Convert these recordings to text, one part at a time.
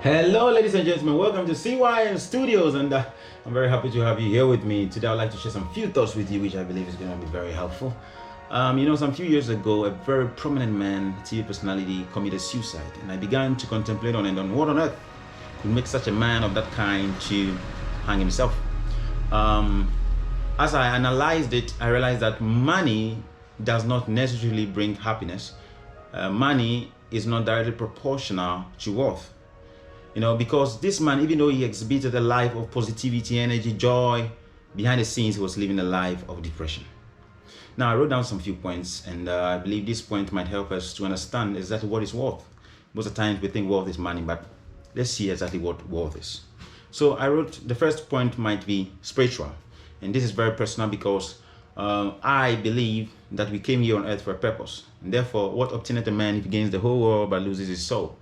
Hello, ladies and gentlemen. Welcome to CYN Studios, and I'm very happy to have you here with me today. I'd like to share some few thoughts with you, which I believe is going to be very helpful. Some few years ago, a very prominent man, TV personality, committed suicide, and I began to contemplate on what on earth could make such a man of that kind to hang himself. As I analyzed it, I realized that money does not necessarily bring happiness. Money is not directly proportional to wealth. Because this man, even though he exhibited a life of positivity, energy, joy, behind the scenes, he was living a life of depression. Now, I wrote down some few points, and I believe this point might help us to understand exactly what is wealth. Most of the times we think wealth is money, but let's see exactly what wealth is. So I wrote, the first point might be spiritual, and this is very personal because I believe that we came here on earth for a purpose. And therefore, what obtaineth a man if he gains the whole world but loses his soul?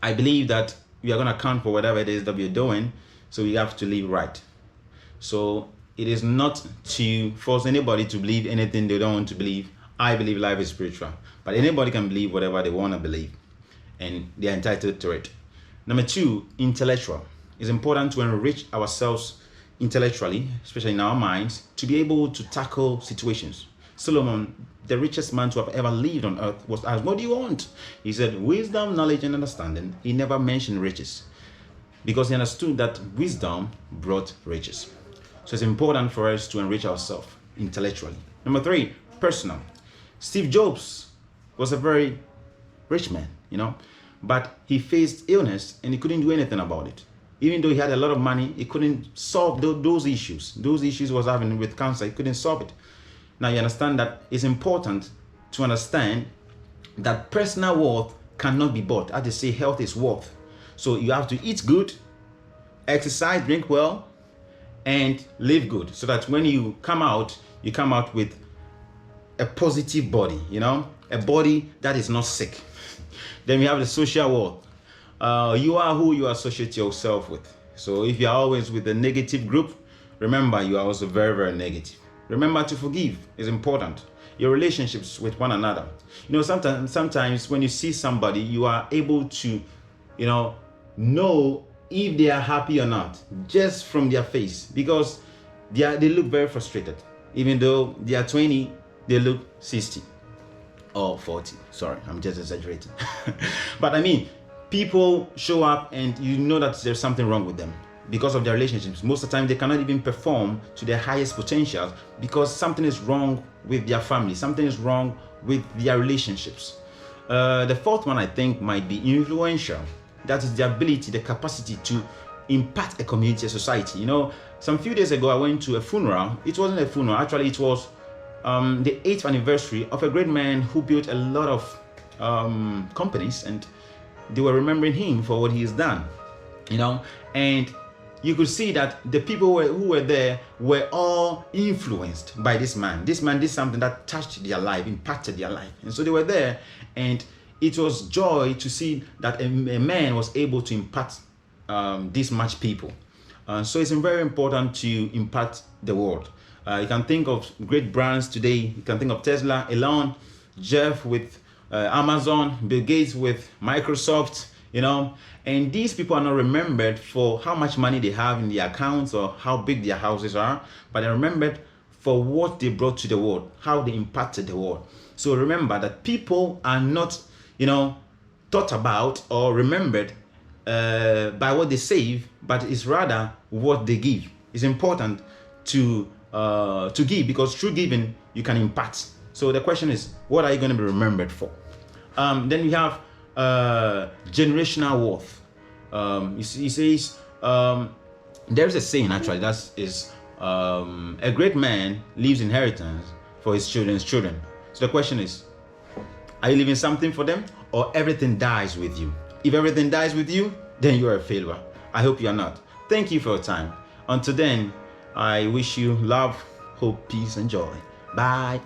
I believe that we are going to account for whatever it is that we're doing, so we have to live right. So it is not to force anybody to believe anything they don't want to believe. I believe life is spiritual, but anybody can believe whatever they want to believe, and they are entitled to it. Number two, intellectual. It's important to enrich ourselves intellectually, especially in our minds, to be able to tackle situations. Solomon, the richest man to have ever lived on earth, was asked, what do you want? He said, wisdom, knowledge, and understanding. He never mentioned riches because he understood that wisdom brought riches. So it's important for us to enrich ourselves intellectually. Number three, personal. Steve Jobs was a very rich man, but he faced illness and he couldn't do anything about it. Even though he had a lot of money, he couldn't solve those issues. Those issues he was having with cancer, he couldn't solve it. Now you understand that it's important to understand that personal wealth cannot be bought. As they say, health is wealth. So you have to eat good, exercise, drink well, and live good. So that when you come out with a positive body, a body that is not sick. Then we have the social wealth. You are who you associate yourself with. So if you're always with a negative group, remember you are also very, very negative. Remember to forgive is important. Your relationships with one another. Sometimes when you see somebody, you are able to, know if they are happy or not just from their face, because they look very frustrated. Even though they are 20, they look 60 or 40. Sorry, I'm just exaggerating. But people show up and you know that there's something wrong with them because of their relationships. Most of the time, they cannot even perform to their highest potential because something is wrong with their family. Something is wrong with their relationships. The fourth one, I think, might be influential. That is the ability, the capacity to impact a community, a society. Some few days ago, I went to a funeral. It wasn't a funeral. Actually, it was the 8th anniversary of a great man who built a lot of companies, and they were remembering him for what he has done. And you could see that the people who were there were all influenced by this man. This man did something that touched their life, impacted their life. And so they were there, and it was joy to see that a man was able to impact this much people. So it's very important to impact the world. You can think of great brands today. You can think of Tesla, Elon, Jeff with Amazon, Bill Gates with Microsoft, and these people are not remembered for how much money they have in their accounts or how big their houses are, but they're remembered for what they brought to the world, how they impacted the world. So remember that people are not, thought about or remembered by what they save, but it's rather what they give. It's important to give, because through giving you can impact. So the question is, what are you going to be remembered for? Then we have generational wealth. He says there's a saying, actually, that is a great man leaves inheritance for his children's children. So the question is, are you leaving something for them, or everything dies with you? If everything dies with you, then you are a failure. I hope you are not. Thank you for your time. Until then, I wish you love, hope, peace, and joy. Bye.